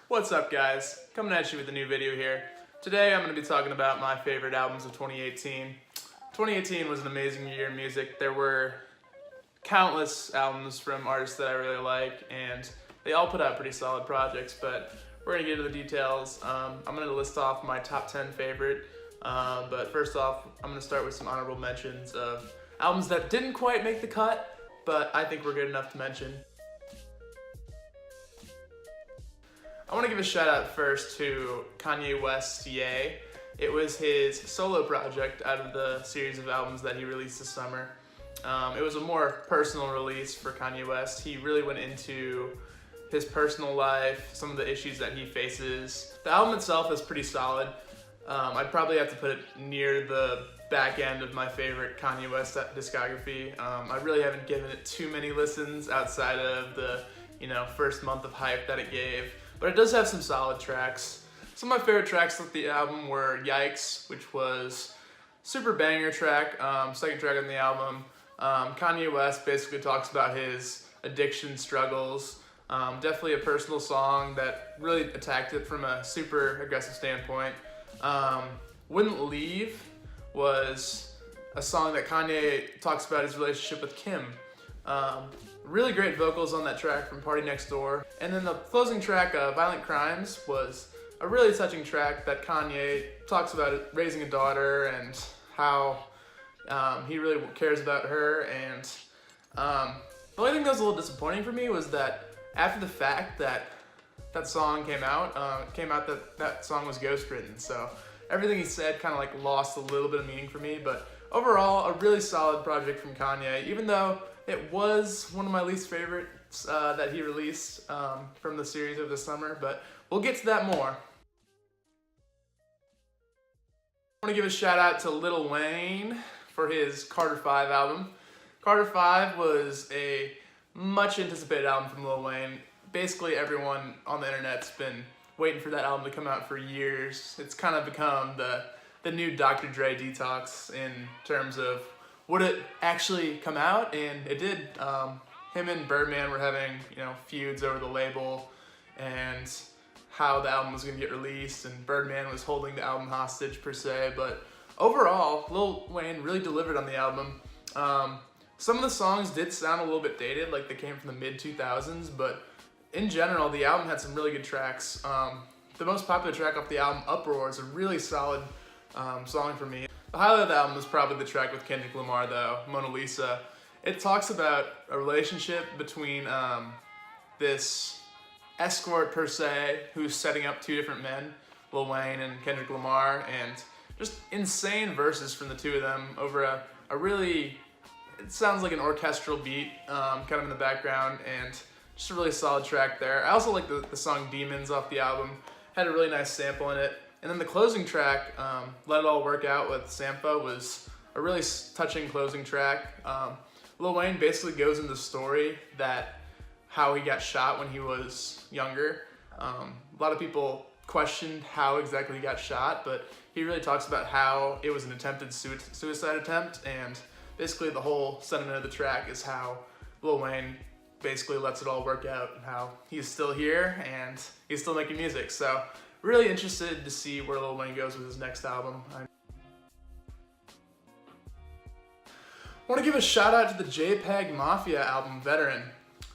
What's up, guys? Coming at you with a new video here. Today I'm going to be talking about my favorite albums of 2018. 2018 was an amazing year in music. There were countless albums from artists that I really like, and they all put out pretty solid projects, but we're going to get into the details. I'm going to list off my top 10 favorite, but first off, I'm going to start with some honorable mentions of albums that didn't quite make the cut, but I think were good enough to mention. I want to give a shout out first to Kanye West's Ye. It was his solo project out of the series of albums that he released this summer. It was a more personal release for Kanye West. He really went into his personal life, some of the issues that he faces. The album itself is pretty solid. I'd probably have to put it near the back end of my favorite Kanye West discography. I really haven't given it too many listens outside of the first month of hype that it gave. But it does have some solid tracks. Some of my favorite tracks of the album were Yikes, which was super banger track, second track on the album. Kanye West basically talks about his addiction struggles. Definitely a personal song that really attacked it from a super aggressive standpoint. Wouldn't Leave was a song that Kanye talks about his relationship with Kim. Really great vocals on that track from Party Next Door. And then the closing track, Violent Crimes, was a really touching track that Kanye talks about raising a daughter and how he really cares about her. And the only thing that was a little disappointing for me was that after the fact that song came out that song was ghostwritten. So everything he said kind of like lost a little bit of meaning for me. But overall, a really solid project from Kanye, even though it was one of my least favorites that he released from the series of the summer, but we'll get to that more. I want to give a shout out to Lil Wayne for his Carter 5 album. Carter 5 was a much anticipated album from Lil Wayne. Basically everyone on the internet's been waiting for that album to come out for years. It's kind of become the new Dr. Dre detox in terms of would it actually come out, and it did. Him and Birdman were having feuds over the label and how the album was going to get released, and Birdman was holding the album hostage per se, but overall Lil Wayne really delivered on the album. Some of the songs did sound a little bit dated, like they came from the mid-2000s, but in general the album had some really good tracks. The most popular track off the album, Uproar, is a really solid song for me. The highlight of the album is probably the track with Kendrick Lamar though, Mona Lisa. It talks about a relationship between this escort per se, who's setting up two different men, Lil Wayne and Kendrick Lamar, and just insane verses from the two of them over a really, it sounds like an orchestral beat kind of in the background, and just a really solid track there. I also like the song Demons off the album, had a really nice sample in it. And then the closing track, Let It All Work Out with Sampha, was a really touching closing track. Lil Wayne basically goes into the story that how he got shot when he was younger. A lot of people questioned how exactly he got shot, but he really talks about how it was an attempted suicide attempt, and basically the whole sentiment of the track is how Lil Wayne basically lets it all work out and how he's still here and he's still making music. So really interested to see where Lil Wayne goes with his next album. I want to give a shout out to the JPEGMAFIA album, Veteran.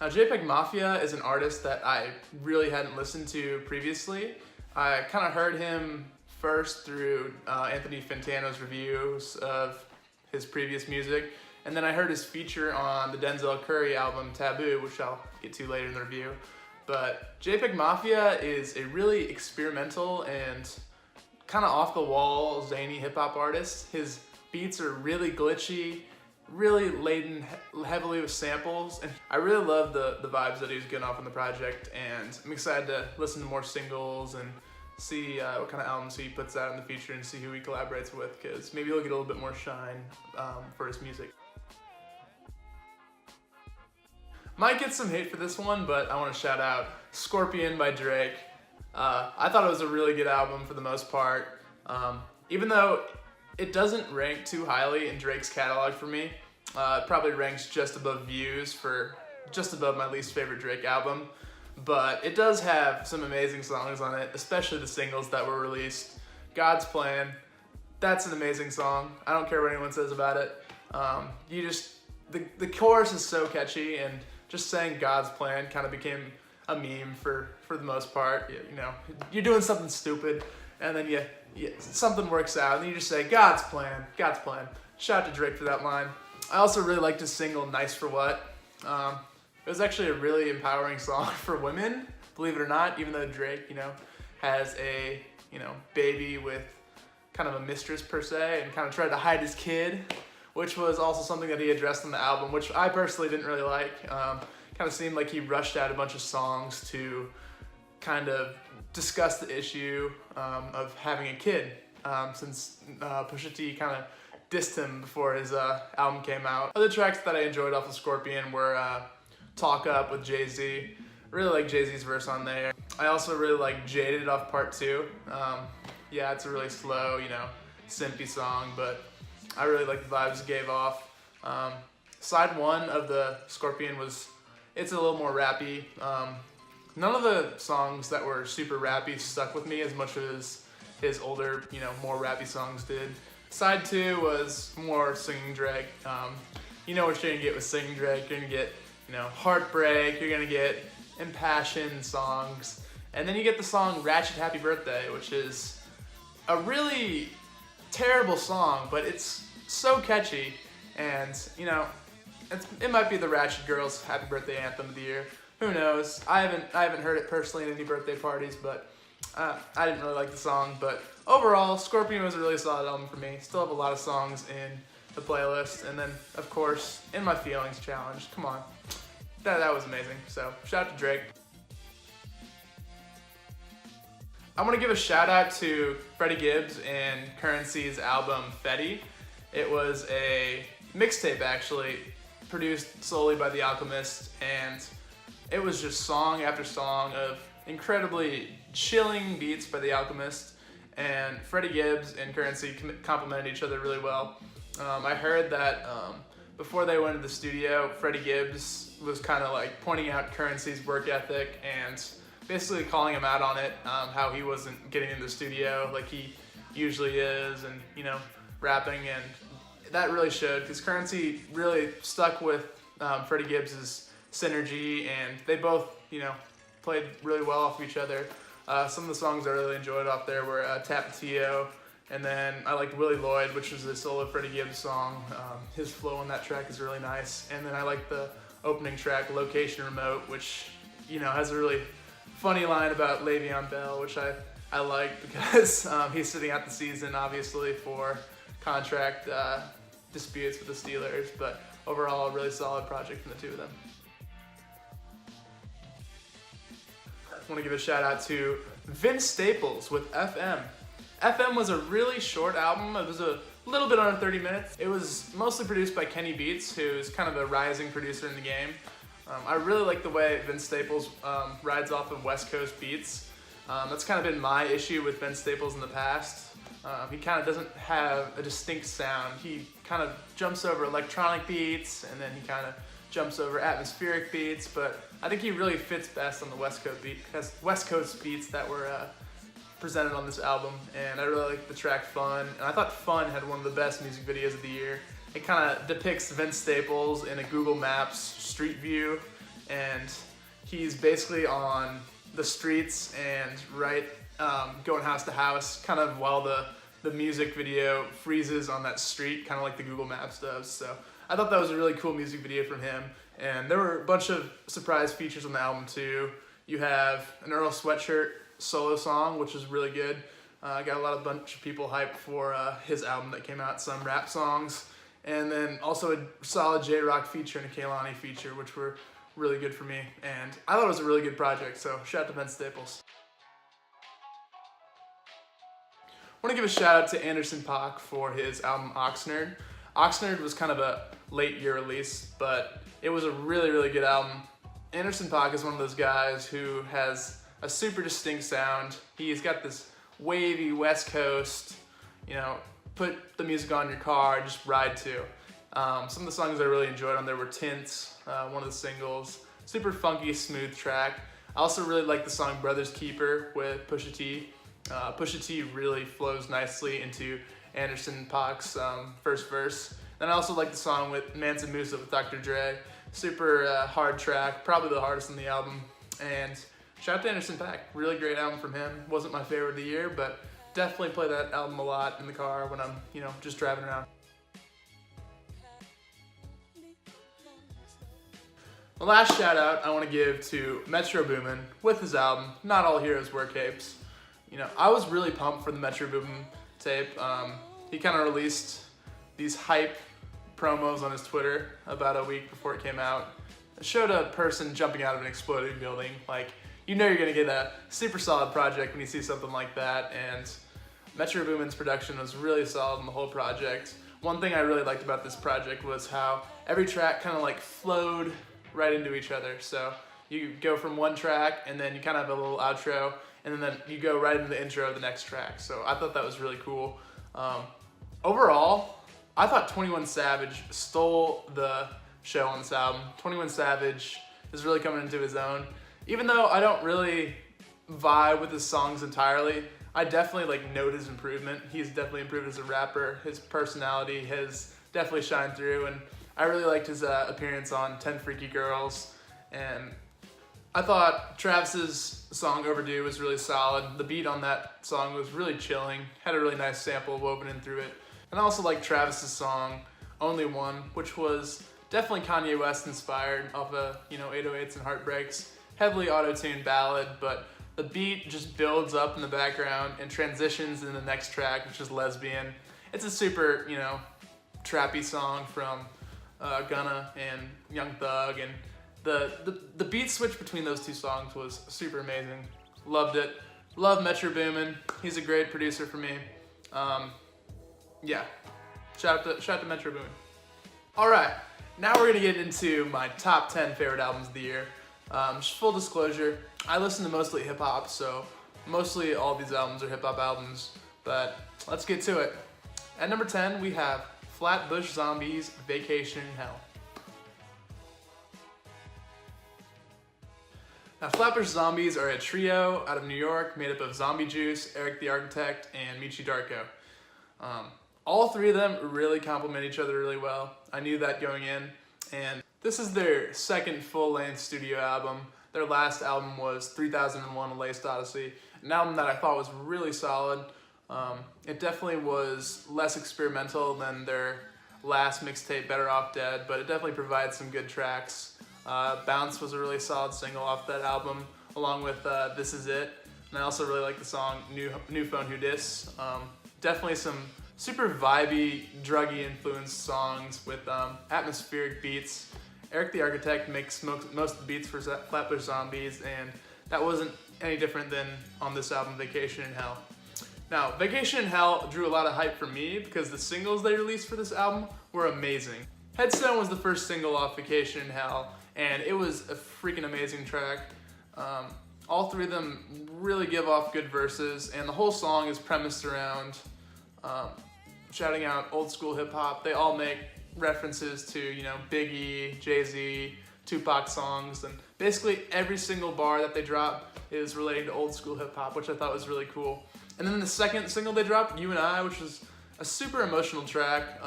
Now, JPEGMAFIA is an artist that I really hadn't listened to previously. I kind of heard him first through Anthony Fantano's reviews of his previous music, and then I heard his feature on the Denzel Curren album, Taboo, which I'll get to later in the review. But JPEGMAFIA is a really experimental and kind of off-the-wall, zany hip-hop artist. His beats are really glitchy, really laden heavily with samples, and I really love the vibes that he was getting off on the project, and I'm excited to listen to more singles and see what kind of albums he puts out in the future and see who he collaborates with, because maybe he'll get a little bit more shine for his music. Might get some hate for this one, but I want to shout out Scorpion by Drake. I thought it was a really good album for the most part. Even though it doesn't rank too highly in Drake's catalog for me, it probably ranks just above Views for just above my least favorite Drake album. but it does have some amazing songs on it, especially the singles that were released. God's Plan, that's an amazing song. I don't care what anyone says about it. The chorus is so catchy, and just saying God's Plan kind of became a meme for the most part. You know, you're doing something stupid, and then something works out, and then you just say God's Plan, God's Plan. Shout out to Drake for that line. I also really liked his single Nice for What. It was actually a really empowering song for women, believe it or not, even though Drake, you know, has a, you know, baby with kind of a mistress per se, and kind of tried to hide his kid, which was also something that he addressed on the album, which I personally didn't really like. Kind of seemed like he rushed out a bunch of songs to kind of discuss the issue of having a kid, since Pusha T kind of dissed him before his album came out. Other tracks that I enjoyed off of Scorpion were Talk Up with Jay-Z. Really like Jay-Z's verse on there. I also really like Jaded off Part 2. Yeah, it's a really slow, you know, simpy song, but I really like the vibes it gave off. Side 1 of the Scorpion it's a little more rappy. None of the songs that were super rappy stuck with me as much as his older, you know, more rappy songs did. Side 2 was more singing Drake. You know what you're gonna get with singing Drake. You're gonna get, you know, heartbreak. You're gonna get impassioned songs, and then you get the song Ratchet Happy Birthday, which is a really terrible song, but it's so catchy, and you know, it might be the Ratchet Girls' Happy Birthday anthem of the year. Who knows? I haven't heard it personally at any birthday parties, but I didn't really like the song. But overall, Scorpion was a really solid album for me. Still have a lot of songs in the playlist, and then of course, In My Feelings Challenge. Come on, that was amazing. So shout out to Drake. I want to give a shout out to Freddie Gibbs and Currency's album Fetti. It was a mixtape actually, produced solely by The Alchemist, and it was just song after song of incredibly chilling beats by The Alchemist, and Freddie Gibbs and Currency complemented each other really well. I heard that before they went to the studio, Freddie Gibbs was kind of like pointing out Currency's work ethic and basically calling him out on it, how he wasn't getting in the studio like he usually is, and you know, rapping, and that really showed because Currency really stuck with Freddie Gibbs's synergy, and they both, you know, played really well off of each other. Some of the songs I really enjoyed off there were Tapatio, and then I liked Willie Lloyd, which was a solo Freddie Gibbs song. His flow on that track is really nice, and then I liked the opening track, Location Remote, which, you know, has a really funny line about Le'Veon Bell, which I like because he's sitting out the season, obviously, for contract disputes with the Steelers, but overall, a really solid project from the two of them. I want to give a shout out to Vince Staples with FM. FM was a really short album. It was a little bit under 30 minutes. It was mostly produced by Kenny Beats, who's kind of a rising producer in the game. I really like the way Vince Staples rides off of West Coast beats. That's kind of been my issue with Vince Staples in the past. He kind of doesn't have a distinct sound. He kind of jumps over electronic beats, and then he kind of jumps over atmospheric beats, but I think he really fits best on the West Coast beats that were presented on this album, and I really like the track Fun, and I thought Fun had one of the best music videos of the year. It kind of depicts Vince Staples in a Google Maps street view, and he's basically on the streets and going house to house, kind of while the music video freezes on that street, kind of like the Google Maps does. So I thought that was a really cool music video from him, and there were a bunch of surprise features on the album too. You have an Earl Sweatshirt solo song, which is really good. Got a bunch of people hyped for his album that came out, some rap songs, and then also a solid J-Rock feature and a Kehlani feature, which were really good for me, and I thought it was a really good project, so shout out to Vince Staples. I want to give a shout out to Anderson .Paak for his album Oxnard. Oxnard was kind of a late year release, but it was a really, really good album. Anderson .Paak is one of those guys who has a super distinct sound. He's got this wavy West Coast, you know, put the music on your car, just ride to. Some of the songs I really enjoyed on there were Tints, one of the singles. Super funky, smooth track. I also really like the song Brother's Keeper with Pusha T. Pusha T really flows nicely into Anderson Paak's first verse. Then I also like the song with Mansa Musa with Dr. Dre. Super hard track, probably the hardest on the album. And shout out to Anderson Paak, really great album from him. Wasn't my favorite of the year, but definitely play that album a lot in the car when I'm, just driving around. The last shout out I want to give to Metro Boomin with his album, Not All Heroes Wear Capes. I was really pumped for the Metro Boomin tape. He kind of released these hype promos on his Twitter about a week before it came out. It showed a person jumping out of an exploding building. You're gonna get a super solid project when you see something like that, and Metro Boomin's production was really solid in the whole project. One thing I really liked about this project was how every track kind of flowed right into each other. So you go from one track and then you kind of have a little outro, and then you go right into the intro of the next track. So I thought that was really cool. Overall, I thought 21 Savage stole the show on this album. 21 Savage is really coming into his own. Even though I don't really vibe with his songs entirely, I definitely note his improvement. He's definitely improved as a rapper. His personality has definitely shined through, and I really liked his appearance on 10 Freaky Girls. And I thought Travis's song Overdue was really solid. The beat on that song was really chilling, had a really nice sample woven in through it. And I also liked Travis's song Only One, which was definitely Kanye West inspired off of 808s and Heartbreaks. Heavily auto-tuned ballad, but the beat just builds up in the background and transitions in the next track, which is Lesbian. It's a super, trappy song from Gunna and Young Thug, and the beat switch between those two songs was super amazing. Loved it. Love Metro Boomin. He's a great producer for me. Yeah, shout out to Metro Boomin. All right, now we're gonna get into my top 10 favorite albums of the year. Just full disclosure, I listen to mostly hip hop, so mostly all these albums are hip hop albums, but let's get to it. At number 10, we have Flatbush Zombies' Vacation in Hell. Now, Flatbush Zombies are a trio out of New York made up of Zombie Juice, Eric the Architect, and Michi Darko. All three of them really complement each other really well. I knew that going in, and this is their second full-length studio album. Their last album was 3001: A Laced Odyssey, an album that I thought was really solid. It definitely was less experimental than their last mixtape, Better Off Dead, but it definitely provides some good tracks. Bounce was a really solid single off that album, along with This Is It. And I also really like the song New Phone Who Dis. Definitely some super vibey, druggy influenced songs with atmospheric beats. Eric the Architect makes most of the beats for Flatbush Zombies, and that wasn't any different than on this album, Vacation in Hell. Now, Vacation in Hell drew a lot of hype for me because the singles they released for this album were amazing. Headstone was the first single off Vacation in Hell, and it was a freaking amazing track. All three of them really give off good verses, and the whole song is premised around shouting out old school hip hop. They all make references to, Biggie, Jay-Z, Tupac songs, and basically every single bar that they drop is relating to old school hip hop, which I thought was really cool. And then the second single they dropped, You and I, which was a super emotional track.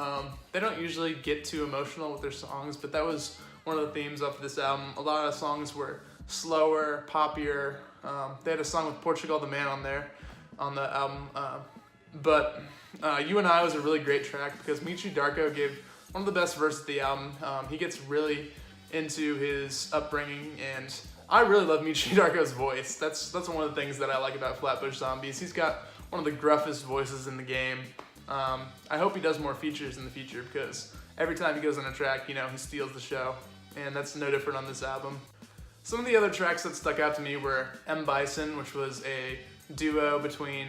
They don't usually get too emotional with their songs, but that was one of the themes of this album. A lot of songs were slower, poppier. They had a song with Portugal the Man on there, on the album. But You and I was a really great track because Michi Darko gave one of the best verses of the album. He gets really into his upbringing, and I really love Michi Darko's voice. That's one of the things that I like about Flatbush Zombies. He's got one of the gruffest voices in the game. I hope he does more features in the future because every time he goes on a track, he steals the show, and that's no different on this album. Some of the other tracks that stuck out to me were M. Bison, which was a duo between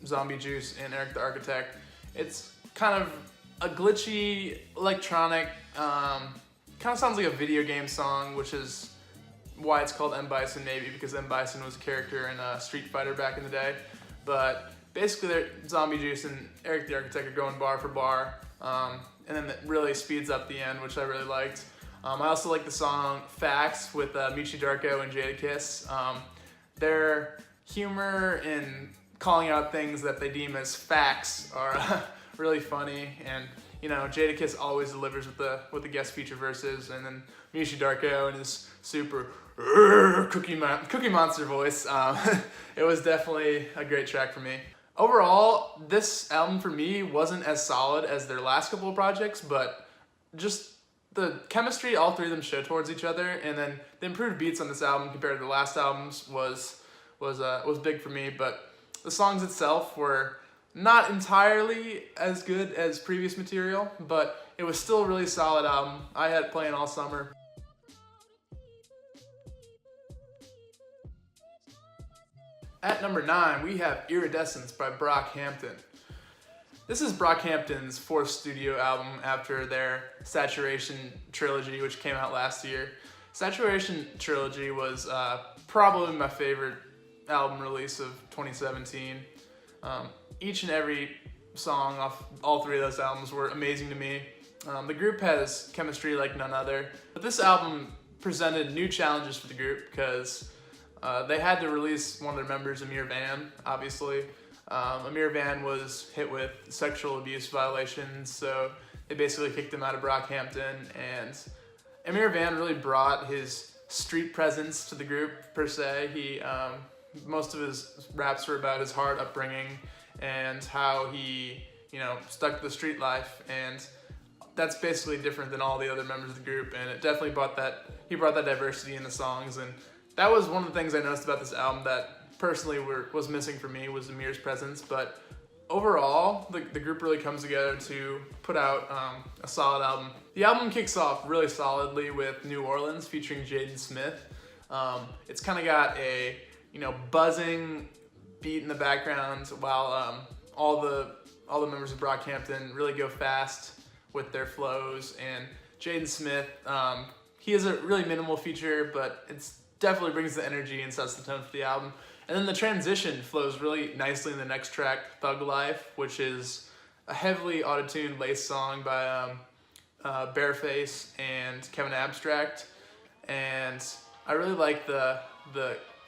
Zombie Juice and Eric the Architect. It's kind of a glitchy, electronic, kind of sounds like a video game song, which is why it's called M. Bison, maybe, because M. Bison was a character in Street Fighter back in the day. But basically, Zombie Juice and Eric the Architect are going bar for bar, and then it really speeds up the end, which I really liked. I also like the song Facts with Michi Darko and Jadakiss. Their humor in calling out things that they deem as facts are really funny, and you know, Jadakiss always delivers with the guest feature verses, and then Michi Darko and his super Cookie Monster voice. It was definitely a great track for me. Overall, this album for me wasn't as solid as their last couple of projects, but just the chemistry all three of them show towards each other, and then the improved beats on this album compared to the last albums was big for me. But the songs itself were not entirely as good as previous material, but it was still a really solid album. I had it playing all summer. At number 9, we have Iridescence by Brockhampton. This is Brockhampton's 4th studio album after their Saturation trilogy, which came out last year. Saturation trilogy was probably my favorite album release of 2017. Each and every song off all three of those albums were amazing to me. The group has chemistry like none other, but this album presented new challenges for the group because they had to release one of their members, Amir Van, obviously. Amir Van was hit with sexual abuse violations, so they basically kicked him out of Brockhampton, and Amir Van really brought his street presence to the group, per se. Most of his raps were about his hard upbringing and how he, you know, stuck to the street life, and that's basically different than all the other members of the group, and it definitely he brought that diversity in the songs, and that was one of the things I noticed about this album that personally was missing for me, was Amir's presence. But overall, the group really comes together to put out a solid album. The album kicks off really solidly with New Orleans featuring Jaden Smith. It's kind of got a, you know, buzzing beat in the background while all the members of Brockhampton really go fast with their flows. And Jaden Smith, he has a really minimal feature, but it's definitely brings the energy and sets the tone for the album. And then the transition flows really nicely in the next track, Thug Life, which is a heavily auto-tuned lace song by Bareface and Kevin Abstract. And I really like the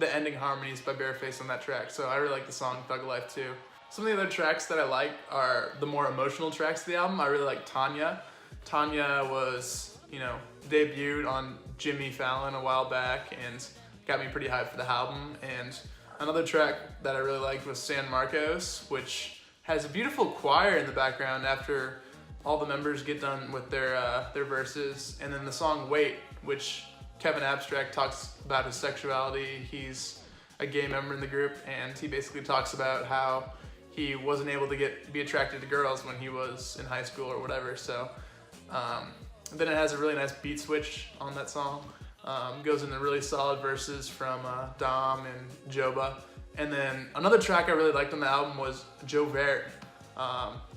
ending harmonies by Bareface on that track, so I really like the song Thug Life too. Some of the other tracks that I like are the more emotional tracks of the album. I really like Tanya. Tanya was, you know, debuted on Jimmy Fallon a while back and got me pretty hyped for the album. And another track that I really liked was San Marcos, which has a beautiful choir in the background after all the members get done with their verses. And then the song Wait, which Kevin Abstract talks about his sexuality. He's a gay member in the group, and he basically talks about how he wasn't able to be attracted to girls when he was in high school or whatever. So then it has a really nice beat switch on that song. Goes into really solid verses from Dom and Joba. And then another track I really liked on the album was Joe Vert.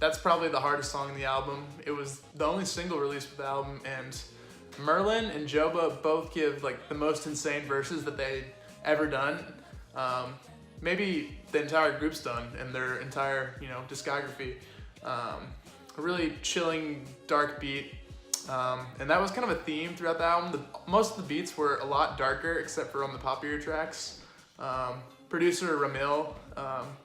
That's probably the hardest song in the album. It was the only single released with the album, and Merlin and Joba both give like the most insane verses that they've ever done. Maybe the entire group's done in their entire, you know, discography. A really chilling, dark beat. And that was kind of a theme throughout the album. Most of the beats were a lot darker, except for on the poppier tracks. Producer Ramil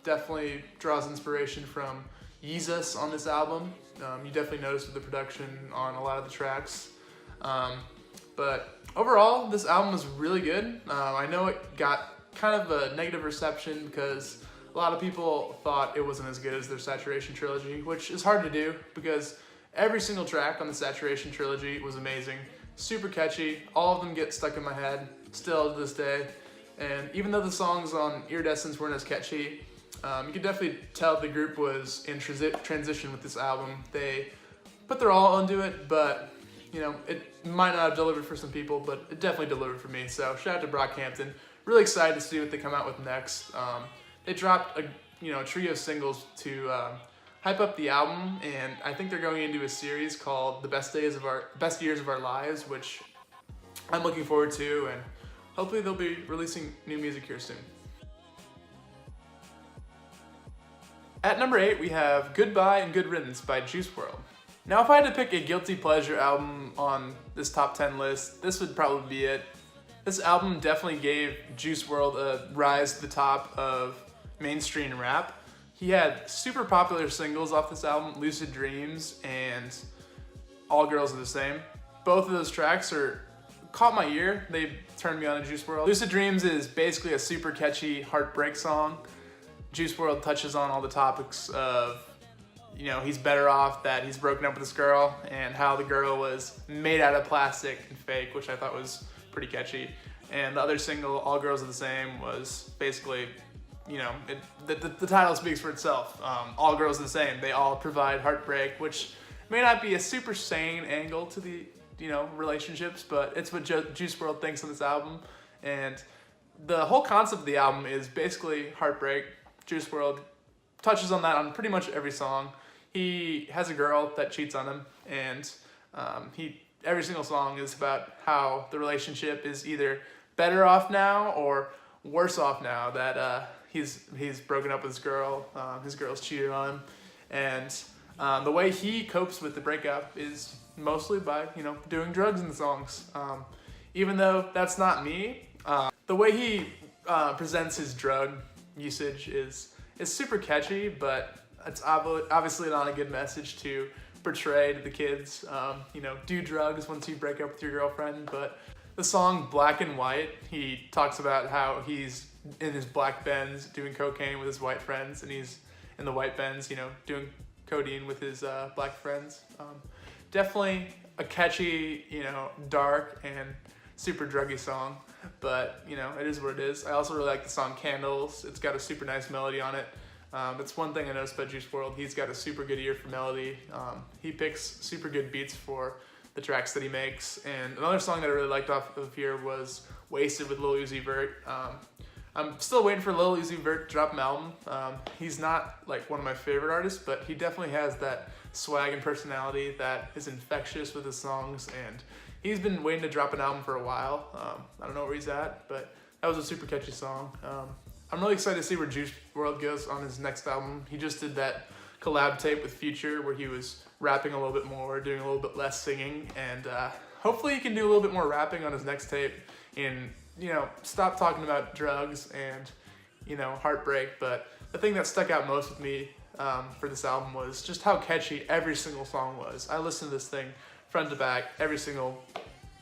definitely draws inspiration from Yeezus on this album. You definitely notice with the production on a lot of the tracks. But overall, this album was really good. I know it got kind of a negative reception because a lot of people thought it wasn't as good as their Saturation trilogy, which is hard to do because every single track on the Saturation trilogy was amazing, super catchy. All of them get stuck in my head still to this day. And even though the songs on Iridescence weren't as catchy, you could definitely tell the group was in transition with this album. They put their all into it, but you know, it might not have delivered for some people, but it definitely delivered for me. So shout out to Brockhampton. Really excited to see what they come out with next. They dropped a trio of singles to hype up the album, and I think they're going into a series called The Best Years of Our Lives, which I'm looking forward to, and hopefully they'll be releasing new music here soon. At number 8, we have Goodbye and Good Riddance by Juice WRLD. Now if I had to pick a guilty pleasure album on this top 10 list, this would probably be it. This album definitely gave Juice WRLD a rise to the top of mainstream rap. He had super popular singles off this album, Lucid Dreams and All Girls Are the Same. Both of those tracks caught my ear. They turned me on to Juice WRLD. Lucid Dreams is basically a super catchy heartbreak song. Juice WRLD touches on all the topics of, he's better off that he's broken up with this girl and how the girl was made out of plastic and fake, which I thought was pretty catchy. And the other single, All Girls Are the Same, was basically, the title speaks for itself. All girls are the same. They all provide heartbreak, which may not be a super sane angle to the, relationships, but it's what Juice WRLD thinks on this album. And the whole concept of the album is basically heartbreak. Juice WRLD touches on that on pretty much every song. He has a girl that cheats on him, and every single song is about how the relationship is either better off now or worse off now that he's broken up with his girl's cheated on him, and the way he copes with the breakup is mostly by doing drugs in the songs. Even though that's not me, the way he presents his drug usage is super catchy, but it's obviously not a good message to portray to the kids. Do drugs once you break up with your girlfriend. But the song Black and White, he talks about how he's in his black Benz doing cocaine with his white friends, and he's in the white Benz, doing codeine with his black friends. Definitely a catchy, dark and super druggy song, but it is what it is. I also really like the song Candles. It's got a super nice melody on it. That's one thing I noticed about Juice WRLD. He's got a super good ear for melody. He picks super good beats for the tracks that he makes. And another song that I really liked off of here was Wasted with Lil Uzi Vert. I'm still waiting for Lil Uzi Vert to drop an album. He's not like one of my favorite artists, but he definitely has that swag and personality that is infectious with his songs, and he's been waiting to drop an album for a while. I don't know where he's at, but that was a super catchy song. I'm really excited to see where Juice WRLD goes on his next album. He just did that collab tape with Future where he was rapping a little bit more, doing a little bit less singing, and hopefully he can do a little bit more rapping on his next tape and, stop talking about drugs and, heartbreak. But the thing that stuck out most with me for this album was just how catchy every single song was. I listened to this thing front to back every single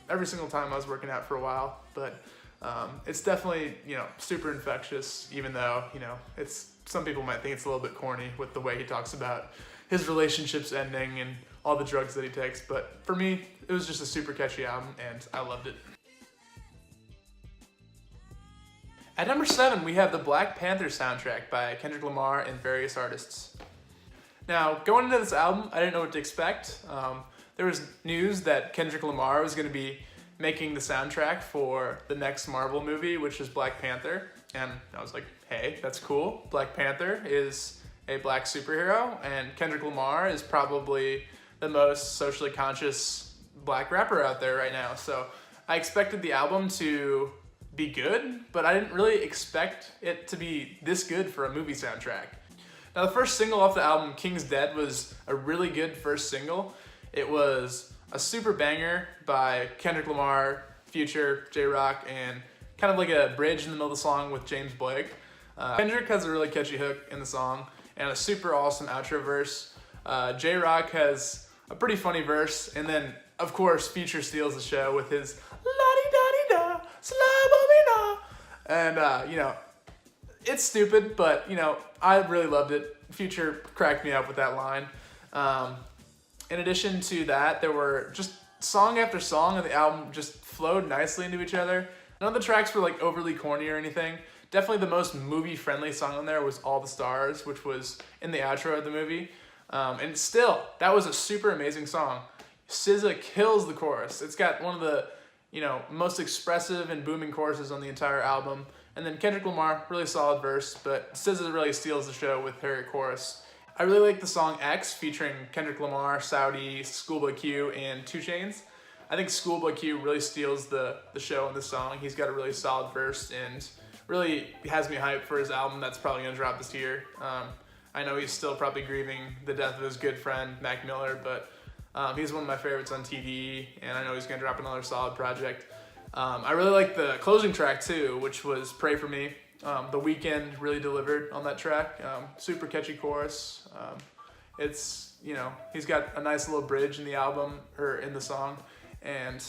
time I was working out for a while, but it's definitely, super infectious, even though, some people might think it's a little bit corny with the way he talks about his relationships ending and all the drugs that he takes. But for me, it was just a super catchy album, and I loved it. At number 7, we have the Black Panther soundtrack by Kendrick Lamar and various artists. Now, going into this album, I didn't know what to expect. There was news that Kendrick Lamar was going to be making the soundtrack for the next Marvel movie, which is Black Panther. And I was like, hey, that's cool. Black Panther is a black superhero, and Kendrick Lamar is probably the most socially conscious black rapper out there right now. So I expected the album to be good, but I didn't really expect it to be this good for a movie soundtrack. Now, the first single off the album, King's Dead, was a really good first single. It was a super banger by Kendrick Lamar, Future, J-Rock, and kind of like a bridge in the middle of the song with James Blake. Kendrick has a really catchy hook in the song and a super awesome outro verse. J-Rock has a pretty funny verse, and then, of course, Future steals the show with his la-di-da-di-da, sla-ba-bi-da. And, it's stupid, but, I really loved it. Future cracked me up with that line. In addition to that, there were just song after song on the album just flowed nicely into each other. None of the tracks were like overly corny or anything. Definitely the most movie-friendly song on there was All the Stars, which was in the outro of the movie. And still, that was a super amazing song. SZA kills the chorus. It's got one of the, most expressive and booming choruses on the entire album. And then Kendrick Lamar, really solid verse, but SZA really steals the show with her chorus. I really like the song X featuring Kendrick Lamar, Saudi, Schoolboy Q, and 2 Chainz. I think Schoolboy Q really steals the show in this song. He's got a really solid verse and really has me hyped for his album that's probably going to drop this year. I know he's still probably grieving the death of his good friend, Mac Miller, but He's one of my favorites on TV, and I know he's gonna drop another solid project. I really like the closing track too, which was Pray For Me. The Weeknd really delivered on that track. Super catchy chorus. It's, you know, he's got a nice little bridge in the album, or in the song, and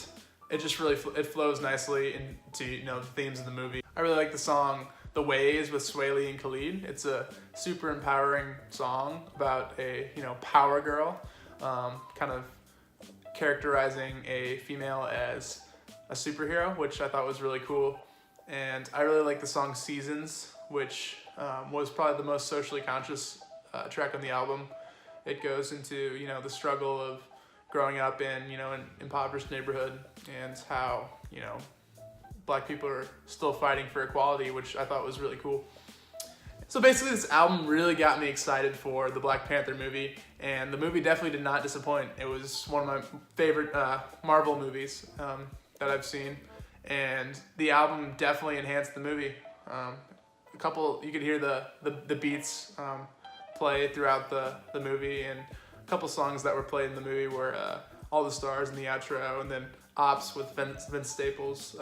it just really, it flows nicely into, you know, the themes of the movie. I really like the song The Ways with Sway Lee and Khalid. It's a super empowering song about a, you know, power girl, kind of characterizing a female as a superhero, which I thought was really cool. And I really like the song Seasons, which was probably the most socially conscious track on the album. It goes into, you know, the struggle of growing up in, you know, an impoverished neighborhood, and how, you know, Black people are still fighting for equality, which I thought was really cool. So basically this album really got me excited for the Black Panther movie, and the movie definitely did not disappoint. It was one of my favorite Marvel movies that I've seen, and the album definitely enhanced the movie. You could hear the beats play throughout the movie, and a couple songs that were played in the movie were All the Stars in the outro, and then Ops with Vince Staples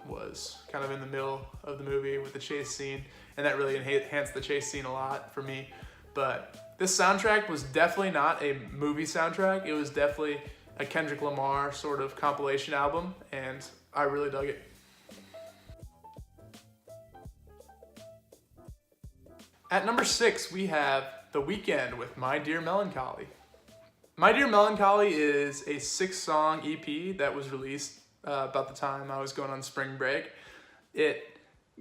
was kind of in the middle of the movie with the chase scene, and that really enhanced the chase scene a lot for me. But this soundtrack was definitely not a movie soundtrack. It was definitely a Kendrick Lamar sort of compilation album, and I really dug it. At number 6, we have The Weeknd with My Dear Melancholy. My Dear Melancholy is a 6-song EP that was released about the time I was going on spring break. It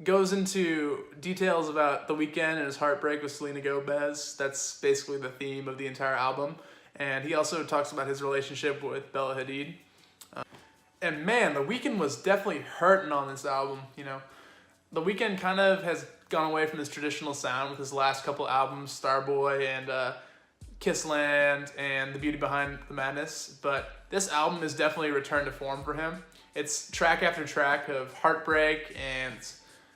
goes into details about The Weeknd and his heartbreak with Selena Gomez. That's basically the theme of the entire album. And he also talks about his relationship with Bella Hadid. And man, The Weeknd was definitely hurting on this album, you know. The Weeknd kind of has gone away from his traditional sound with his last couple albums, Starboy and Kissland and The Beauty Behind the Madness, but this album is definitely a return to form for him. It's track after track of heartbreak and,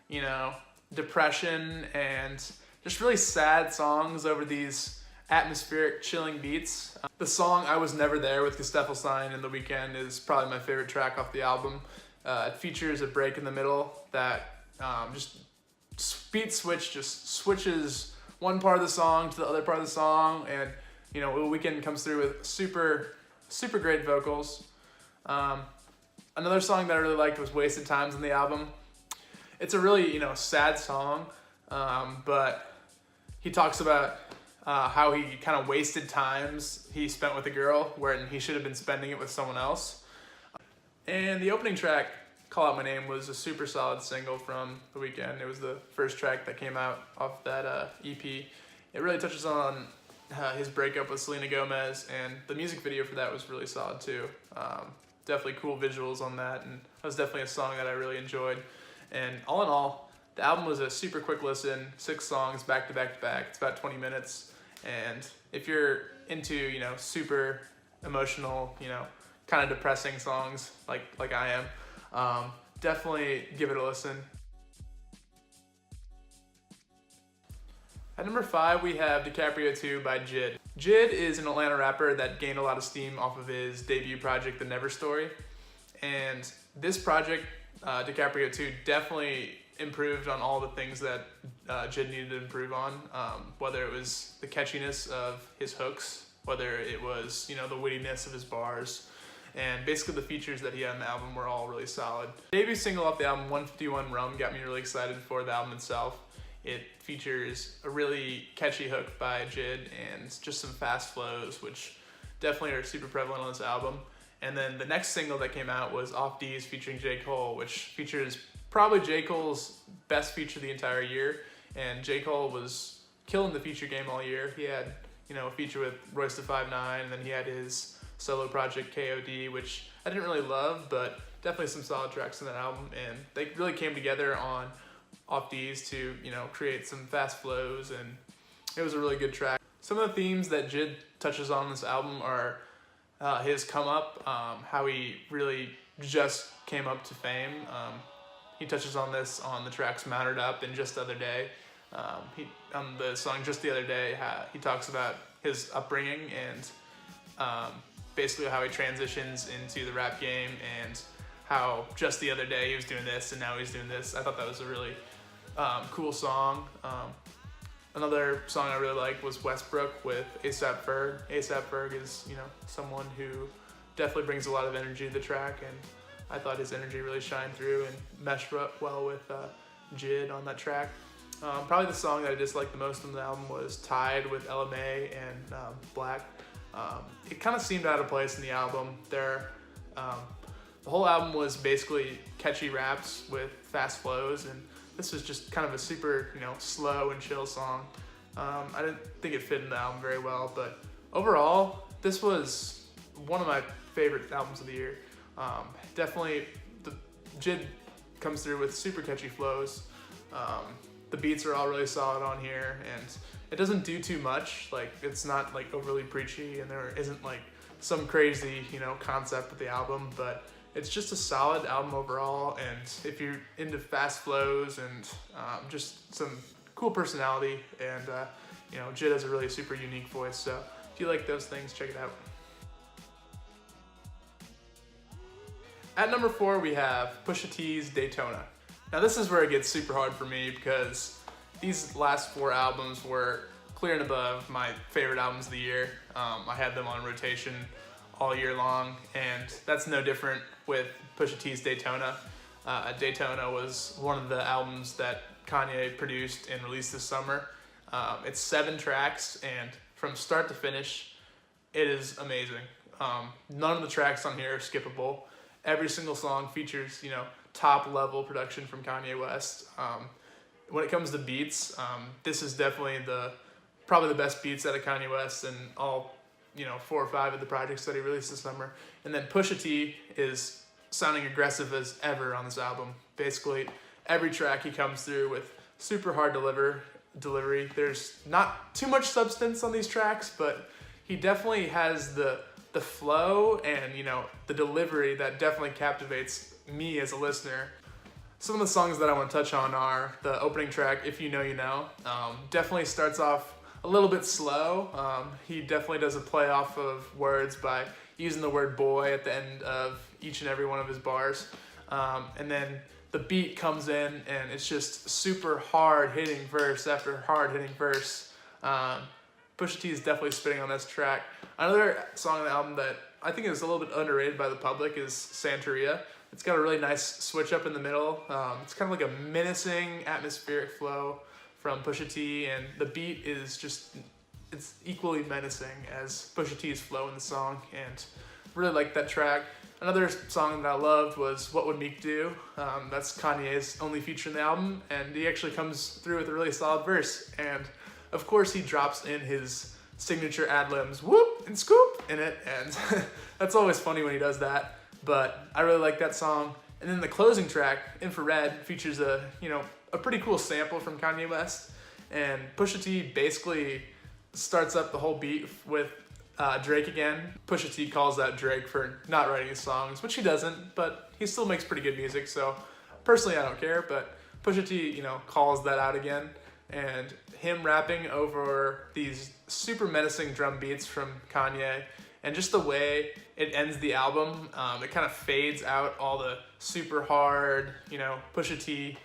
you know, depression and just really sad songs over these atmospheric, chilling beats. The song I Was Never There with Gustafsson and The Weeknd is probably my favorite track off the album. It features a break in the middle that just beat switch, just switches one part of the song to the other part of the song, and, you know, Weeknd comes through with super great vocals. Another song that I really liked was Wasted Times on the album. It's a really, you know, sad song, but he talks about how he kind of wasted times he spent with a girl where he should have been spending it with someone else. And the opening track, Call Out My Name, was a super solid single from The Weeknd. It was the first track that came out off that EP. It really touches on his breakup with Selena Gomez, and the music video for that was really solid too. Definitely cool visuals on that, and that was definitely a song that I really enjoyed. And all in all, the album was a super quick listen, 6 songs back to back to back. It's about 20 minutes, and if you're into, you know, super emotional, you know, kind of depressing songs like I am, definitely give it a listen. At number 5, we have Dicaprio 2 by JID. JID is an Atlanta rapper that gained a lot of steam off of his debut project, The Never Story. And this project, Dicaprio 2, definitely improved on all the things that JID needed to improve on, whether it was the catchiness of his hooks, whether it was, you know, the wittiness of his bars, and basically the features that he had on the album were all really solid. The debut single off the album, 151 Rum, got me really excited for the album itself. It features a really catchy hook by JID and just some fast flows, which definitely are super prevalent on this album. And then the next single that came out was Off D's featuring J. Cole, which features probably J. Cole's best feature the entire year. And J. Cole was killing the feature game all year. He had, you know, a feature with Royce da 5'9", and then he had his solo project KOD, which I didn't really love, but definitely some solid tracks in that album, and they really came together on Off D's to, you know, create some fast flows, and it was a really good track. Some of the themes that JID touches on in this album are his come up, how he really just came up to fame. He touches on this on the tracks Mounted Up and Just the Other Day. On the song Just the Other Day, he talks about his upbringing and basically how he transitions into the rap game and how just the other day he was doing this and now he's doing this. I thought that was a really cool song. Another song I really liked was Westbrook with A$AP Ferg. A$AP Ferg is, someone who definitely brings a lot of energy to the track, and I thought his energy really shined through and meshed well with Jid on that track. Probably the song that I disliked the most on the album was Tied with LMA and Black. It kind of seemed out of place in the album. The whole album was basically catchy raps with fast flows, and this was just kind of a super, slow and chill song. I didn't think it fit in the album very well, but overall, this was one of my favorite albums of the year. Definitely, the Jid comes through with super catchy flows. The beats are all really solid on here, and it doesn't do too much. Like, it's not like overly preachy, and there isn't like some crazy, concept with the album, but it's just a solid album overall. And if you're into fast flows and just some cool personality, and Jid has a really super unique voice, so if you like those things, check it out. At number 4, we have Pusha T's Daytona. Now this is where it gets super hard for me because these last 4 albums were clear and above my favorite albums of the year. I had them on rotation all year long, and that's no different with Pusha T's Daytona. Daytona was one of the albums that Kanye produced and released this summer. It's 7 tracks, and from start to finish, it is amazing. None of the tracks on here are skippable. Every single song features, top level production from Kanye West. When it comes to beats, this is definitely probably the best beats out of Kanye West and all, 4 or 5 of the projects that he released this summer. And then Pusha T is sounding aggressive as ever on this album. Basically, every track he comes through with super hard delivery. There's not too much substance on these tracks, but he definitely has the flow and, the delivery that definitely captivates me as a listener. Some of the songs that I want to touch on are the opening track, If You Know You Know. Definitely starts off a little bit slow. He definitely does a play off of words by using the word boy at the end of each and every one of his bars. And then the beat comes in and it's just super hard hitting verse after hard hitting verse. Pusha T is definitely spitting on this track. Another song on the album that I think is a little bit underrated by the public is Santeria. It's got a really nice switch up in the middle. It's kind of like a menacing atmospheric flow from Pusha T, and the beat is just, it's equally menacing as Pusha T's flow in the song, and really like that track. Another song that I loved was What Would Meek Do? That's Kanye's only feature in the album, and he actually comes through with a really solid verse. And of course he drops in his signature ad-libs, whoop and scoop in it, and that's always funny when he does that. But I really like that song. And then the closing track, Infrared, features a pretty cool sample from Kanye West. And Pusha T basically starts up the whole beat with Drake again. Pusha T calls out Drake for not writing his songs, which he doesn't, but he still makes pretty good music. So personally, I don't care, but Pusha T, calls that out again. And him rapping over these super menacing drum beats from Kanye, and just the way it ends the album, it kind of fades out all the super hard, Pusha T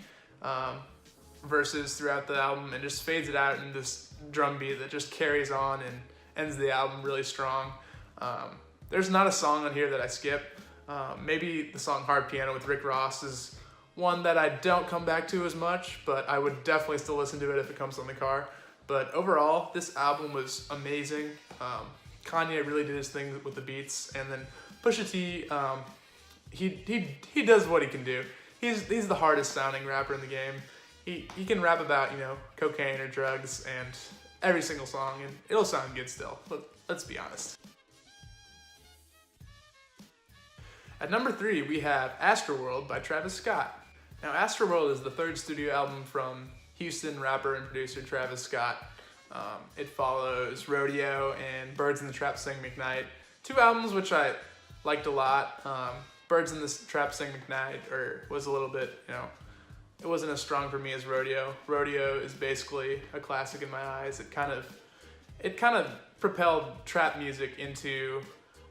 verses throughout the album, and just fades it out in this drum beat that just carries on and ends the album really strong. There's not a song on here that I skip. Maybe the song Hard Piano with Rick Ross is one that I don't come back to as much, but I would definitely still listen to it if it comes on the car. But overall, this album was amazing. Kanye really did his thing with the beats, and then Pusha T, he does what he can do. He's the hardest sounding rapper in the game. He can rap about cocaine or drugs and every single song, and it'll sound good still. Let's be honest. At number 3, we have Astroworld by Travis Scott. Now, Astroworld is the 3rd studio album from Houston rapper and producer Travis Scott. It follows Rodeo and Birds in the Trap Sing McKnight, 2 albums which I liked a lot. Birds in the Trap Sing McKnight was a little bit, it wasn't as strong for me as Rodeo. Rodeo is basically a classic in my eyes. It kind of propelled trap music into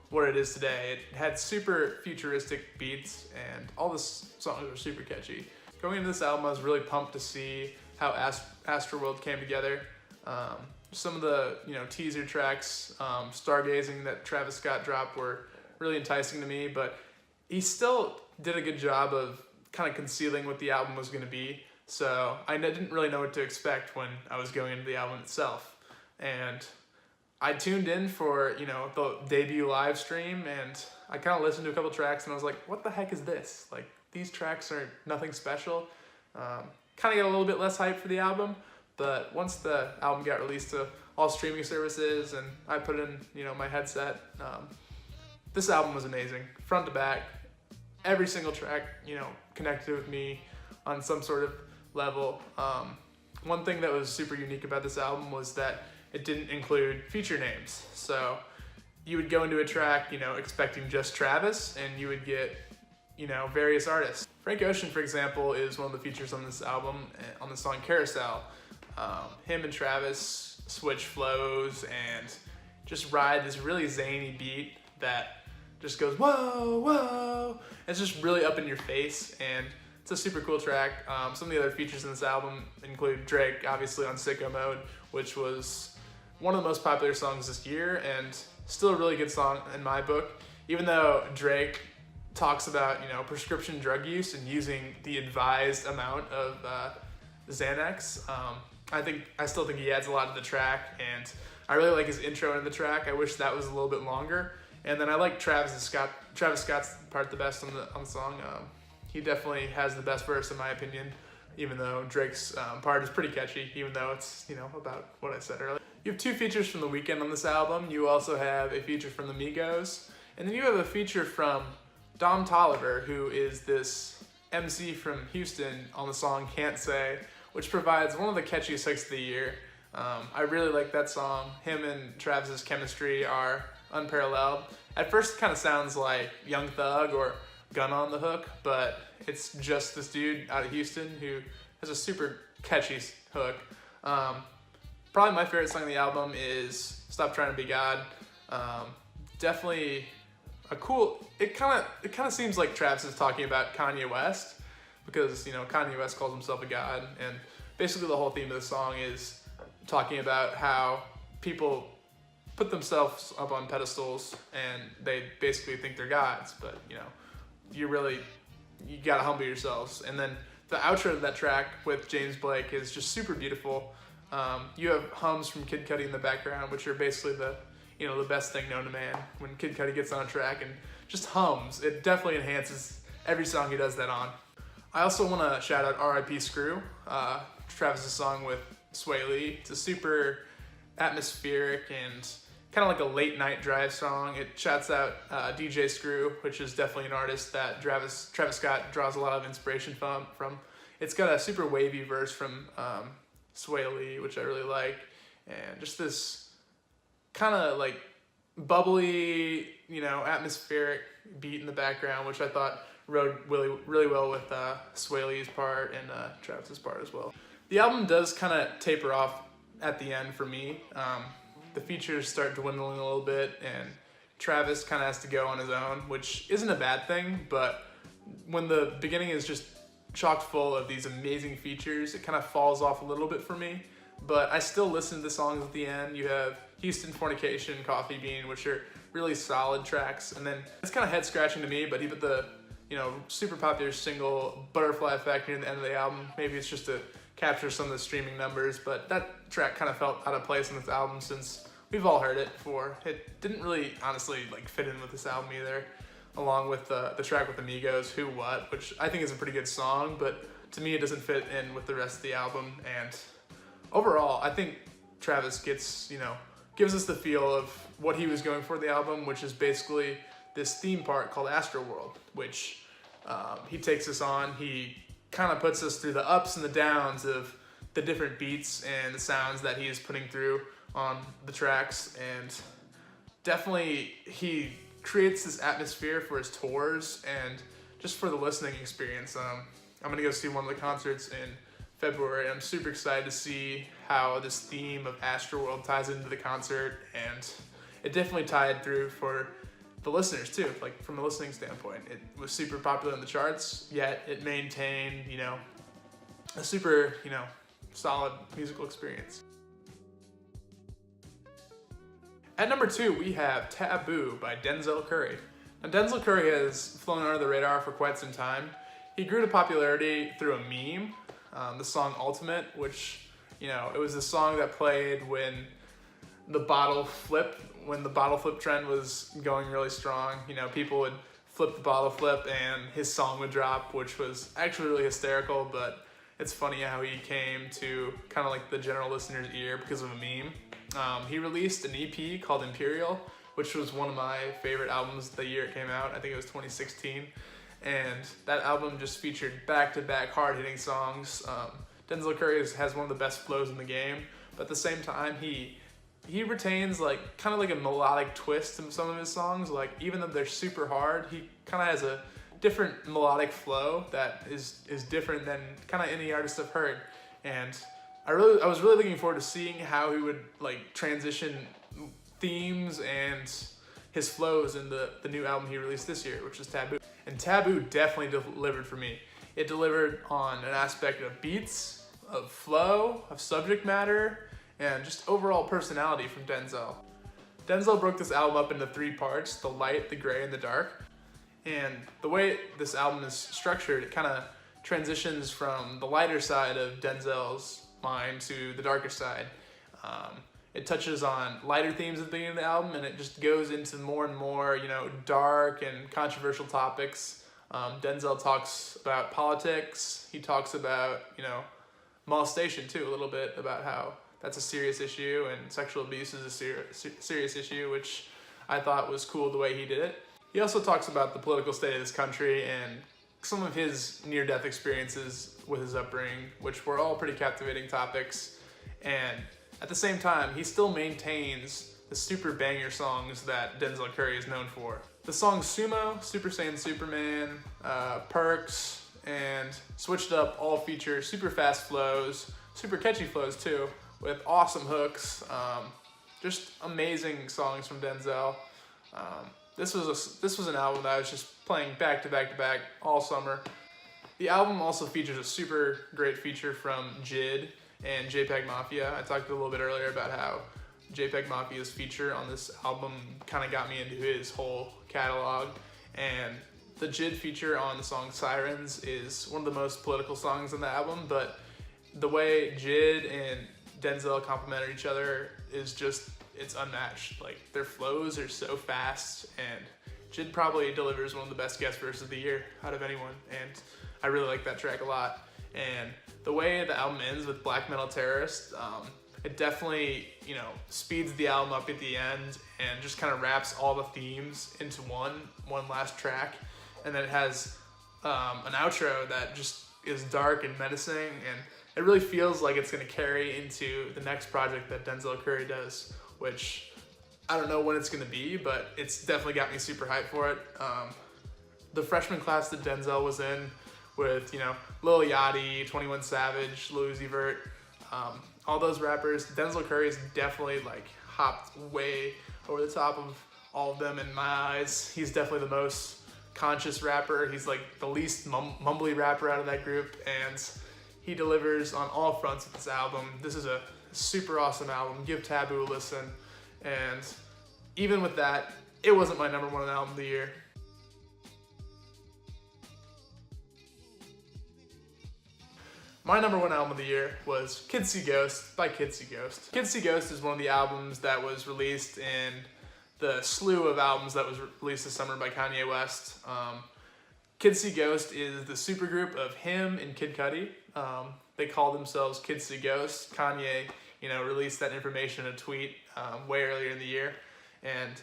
what it is today. It had super futuristic beats, and all the songs are super catchy. Going into this album, I was really pumped to see how Astroworld came together. Some of the teaser tracks, Stargazing, that Travis Scott dropped, were really enticing to me, but he still did a good job of kind of concealing what the album was going to be. So I didn't really know what to expect when I was going into the album itself. And I tuned in for, the debut live stream, and I kind of listened to a couple tracks, and I was like, what the heck is this? Like, these tracks are nothing special. Kind of got a little bit less hype for the album, but once the album got released to all streaming services and I put in, my headset, this album was amazing. Front to back, every single track, connected with me on some sort of level. One thing that was super unique about this album was that it didn't include feature names. So you would go into a track, expecting just Travis, and you would get, various artists. Frank Ocean, for example, is one of the features on this album, on the song Carousel. Him and Travis switch flows and just ride this really zany beat that just goes, whoa, whoa. It's just really up in your face, and it's a super cool track. Some of the other features in this album include Drake, obviously, on Sicko Mode, which was one of the most popular songs this year, and still a really good song in my book. Even though Drake talks about, prescription drug use and using the advised amount of Xanax, I still think he adds a lot to the track, and I really like his intro into the track. I wish that was a little bit longer. And then I like Travis Scott's part the best on the song. He definitely has the best verse in my opinion, even though Drake's part is pretty catchy, even though it's, about what I said earlier. You have 2 features from The Weeknd on this album. You also have a feature from the Migos, and then you have a feature from Dom Toliver, who is this MC from Houston on the song Can't Say, which provides one of the catchiest hooks of the year. I really like that song. Him and Travis's chemistry are unparalleled. At first it kind of sounds like Young Thug or Gunna on the hook, but it's just this dude out of Houston who has a super catchy hook. Probably my favorite song on the album is Stop Trying to Be God. Definitely a cool, it kind of seems like Travis is talking about Kanye West, because Kanye West calls himself a god, and basically the whole theme of the song is talking about how people put themselves up on pedestals and they basically think they're gods, but you gotta humble yourselves. And then the outro of that track with James Blake is just super beautiful. You have hums from Kid Cudi in the background, which are basically the best thing known to man. When Kid Cudi gets on a track and just hums, it definitely enhances every song he does that on. I also want to shout out R.I.P. Screw, Travis's song with Sway Lee. It's a super atmospheric and kind of like a late night drive song. It shouts out DJ Screw, which is definitely an artist that Travis Scott draws a lot of inspiration from. It's got a super wavy verse from Sway Lee, which I really like, and just this kind of like bubbly, atmospheric beat in the background, which I thought rode really well with Sway Lee's part and Travis's part as well. The album does kind of taper off at the end for me. The features start dwindling a little bit, and Travis kind of has to go on his own, which isn't a bad thing, but when the beginning is just chock full of these amazing features, it kind of falls off a little bit for me. But I still listen to the songs at the end. You have Houston Fornication, Coffee Bean, which are really solid tracks. And then it's kind of head scratching to me, but he put the super popular single Butterfly Effect near the end of the album. Maybe it's just to capture some of the streaming numbers, but that track kind of felt out of place on this album since we've all heard it before. It didn't really honestly fit in with this album either, along with the track with Amigos, Who What, which I think is a pretty good song, but to me it doesn't fit in with the rest of the album. And overall, I think Travis gives us the feel of what he was going for the album, which is basically this theme part called Astroworld, which he takes us on. He kind of puts us through the ups and the downs of the different beats and the sounds that he is putting through on the tracks, and definitely he creates this atmosphere for his tours and just for the listening experience. I'm gonna go see one of the concerts in February. I'm super excited to see how this theme of Astroworld ties into the concert, and it definitely tied through for the listeners too, like from a listening standpoint. It was super popular in the charts, yet it maintained, you know, a super, you know, solid musical experience. At number 2, we have Taboo by Denzel Curry. Now, Denzel Curry has flown under the radar for quite some time. He grew to popularity through a meme, the song Ultimate, which, you know, it was a song that played when the bottle flip trend was going really strong. You know, people would flip the bottle flip and his song would drop, which was actually really hysterical, but it's funny how he came to kind of like the general listener's ear because of a meme. He released an EP called Imperial, which was one of my favorite albums the year it came out. I think it was 2016. And that album just featured back-to-back hard-hitting songs. Denzel Curry has one of the best flows in the game, but at the same time, he retains like kind of like a melodic twist in some of his songs. Like even though they're super hard, he kind of has a different melodic flow that is different than kind of any artist I've heard. And I was really looking forward to seeing how he would like transition themes and his flows in the new album he released this year, which is Taboo. And Taboo definitely delivered for me. It delivered on an aspect of beats, of flow, of subject matter, and just overall personality from Denzel. Denzel broke this album up into 3 parts: the light, the gray, and the dark. And the way this album is structured, it kind of transitions from the lighter side of Denzel's mind to the darker side. It touches on lighter themes at the beginning of the album, and it just goes into more and more, you know, dark and controversial topics. Denzel talks about politics. He talks about, you know, molestation too, a little bit, about how that's a serious issue, and sexual abuse is a serious issue, which I thought was cool the way he did it. He also talks about the political state of this country and some of his near-death experiences with his upbringing, which were all pretty captivating topics. And at the same time, he still maintains the super banger songs that Denzel Curry is known for. The songs Sumo, Super Saiyan Superman, Perks, and Switched Up all feature super fast flows, super catchy flows too, with awesome hooks. Just amazing songs from Denzel. This was an album that I was just playing back to back to back all summer. The album also features a super great feature from JID and JPEGMAFIA. I talked a little bit earlier about how JPEGMAFIA's feature on this album kind of got me into his whole catalog. And the JID feature on the song Sirens is one of the most political songs on the album, but the way JID and Denzel complement each other is just, it's unmatched. Like, their flows are so fast, and JID probably delivers one of the best guest verses of the year out of anyone, and I really like that track a lot. And the way the album ends with Black Metal Terrorist, it definitely, you know, speeds the album up at the end and just kind of wraps all the themes into one last track. And then it has an outro that just is dark and menacing, and it really feels like it's going to carry into the next project that Denzel Curry does, which I don't know when it's going to be, but it's definitely got me super hyped for it. The freshman class that Denzel was in with, you know, Lil Yachty, 21 Savage, Lil Uzi Vert, all those rappers, Denzel Curry's definitely like hopped way over the top of all of them in my eyes. He's definitely the most conscious rapper. He's like the least mumbly rapper out of that group, and he delivers on all fronts with this album. This is a super awesome album. Give Taboo a listen. And even with that, it wasn't my number 1 album of the year. My number 1 album of the year was Kids See Ghost by Kids See Ghost. Kids See Ghost is one of the albums that was released in the slew of albums that was released this summer by Kanye West. Kids See Ghost is the supergroup of him and Kid Cudi. They call themselves Kids See Ghost. Kanye, you know, released that information in a tweet way earlier in the year. And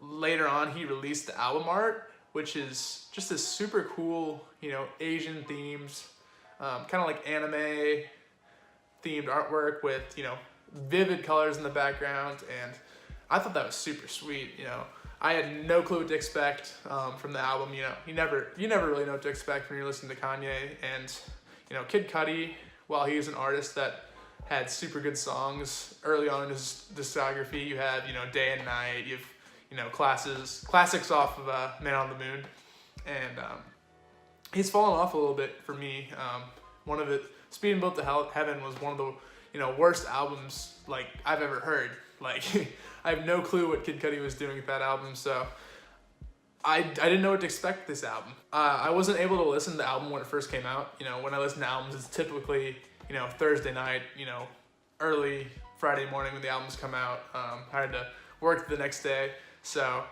later on, he released the album art, which is just this super cool, you know, Asian themes, kind of like anime themed artwork with, you know, vivid colors in the background. And I thought that was super sweet. You know, I had no clue what to expect from the album. You know, you never really know what to expect when you're listening to Kanye. And, you know, Kid Cudi, while he was an artist that had super good songs early on in his discography, you have, you know, Day and Night, you have, you know, classics off of Man on the Moon. And he's fallen off a little bit for me. One of it, Speed and Built to Heaven was one of the, you know, worst albums like I've ever heard. Like, I have no clue what Kid Cudi was doing with that album, so I didn't know what to expect with this album. I wasn't able to listen to the album when it first came out. You know, when I listen to albums, it's typically, you know, Thursday night, you know, early Friday morning when the albums come out. I had to work the next day, so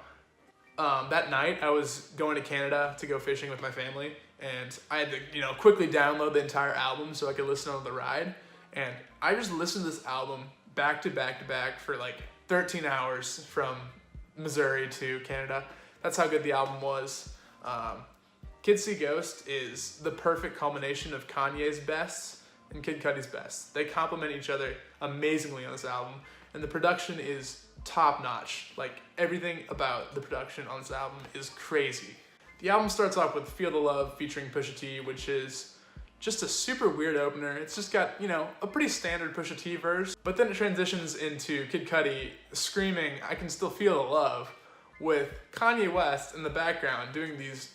that night I was going to Canada to go fishing with my family, and I had to, you know, quickly download the entire album so I could listen on the ride. And I just listened to this album back to back to back for like 13 hours from Missouri to Canada. That's how good the album was. Kids See Ghost is the perfect combination of Kanye's best and Kid Cudi's best. They complement each other amazingly on this album, and the production is top notch. Like, everything about the production on this album is crazy. The album starts off with Feel the Love featuring Pusha T, which is just a super weird opener. It's just got, you know, a pretty standard Pusha T verse, but then it transitions into Kid Cudi screaming, "I can still feel the love," with Kanye West in the background doing these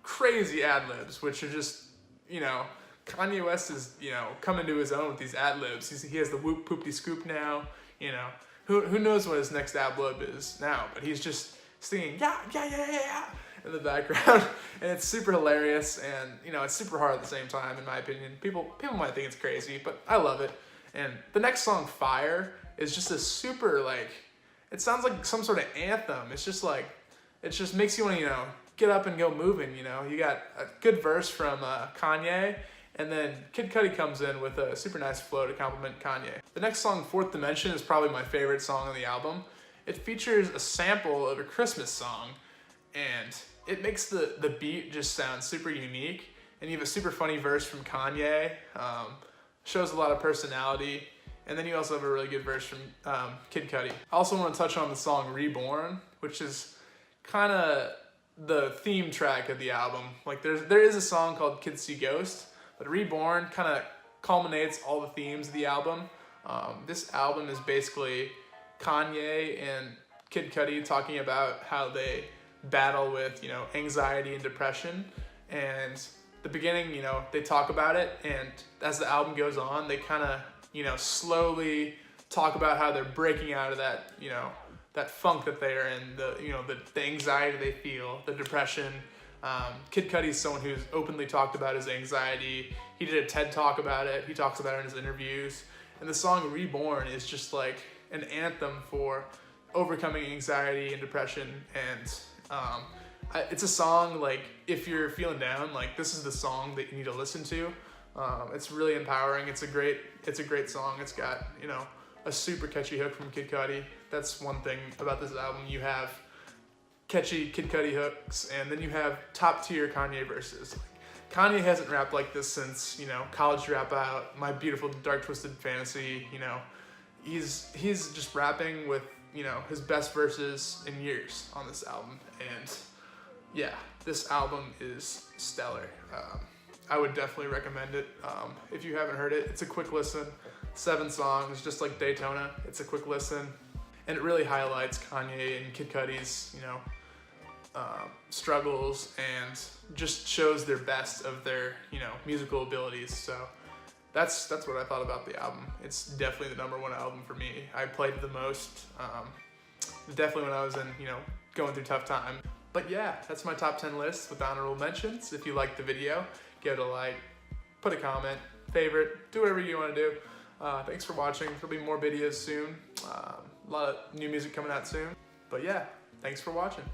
crazy ad-libs, which are just, you know, Kanye West is, you know, coming to his own with these ad-libs. He has the whoop poopty scoop now, you know. Who knows what his next ad-lib is now, but he's just singing, yeah, yeah, yeah, yeah, yeah, in the background, and it's super hilarious, and, you know, it's super hard at the same time, in my opinion. People might think it's crazy, but I love it. And the next song, Fire, is just a super, like, it sounds like some sort of anthem. It's just like, it just makes you want to, you know, get up and go moving, you know. You got a good verse from Kanye, and then Kid Cudi comes in with a super nice flow to complement Kanye. The next song, Fourth Dimension, is probably my favorite song on the album. It features a sample of a Christmas song, and it makes the beat just sound super unique, and you have a super funny verse from Kanye, shows a lot of personality, and then you also have a really good verse from Kid Cudi. I also want to touch on the song Reborn, which is kind of the theme track of the album. Like, there is a song called Kids See Ghost, but Reborn kind of culminates all the themes of the album. This album is basically Kanye and Kid Cudi talking about how they battle with, you know, anxiety and depression. And the beginning, you know, they talk about it, and as the album goes on, they kind of, you know, slowly talk about how they're breaking out of that, you know, that funk that they are in, the, you know, the anxiety they feel, the depression. Kid Cudi is someone who's openly talked about his anxiety. He did a TED Talk about it. He talks about it in his interviews. And the song Reborn is just like an anthem for overcoming anxiety and depression. And it's a song, like, if you're feeling down, like, this is the song that you need to listen to. It's really empowering. It's a great song. It's got, you know, a super catchy hook from Kid Cudi. That's one thing about this album. You have catchy Kid Cudi hooks, and then you have top tier Kanye verses. Kanye hasn't rapped like this since, you know, College Dropout, My Beautiful Dark Twisted Fantasy. You know, he's just rapping with, you know, his best verses in years on this album. And yeah, this album is stellar. I would definitely recommend it. If you haven't heard it, it's a quick listen. 7 songs, just like Daytona. It's a quick listen, and it really highlights Kanye and Kid Cudi's, you know, struggles, and just shows their best of their, you know, musical abilities. So that's what I thought about the album. It's definitely the #1 album for me. I played it the most. Definitely when I was in, you know, going through tough time. But yeah, that's my top 10 list with honorable mentions. If you liked the video, give it a like, put a comment, favorite, do whatever you want to do. Thanks for watching. There'll be more videos soon. A lot of new music coming out soon. But yeah, thanks for watching.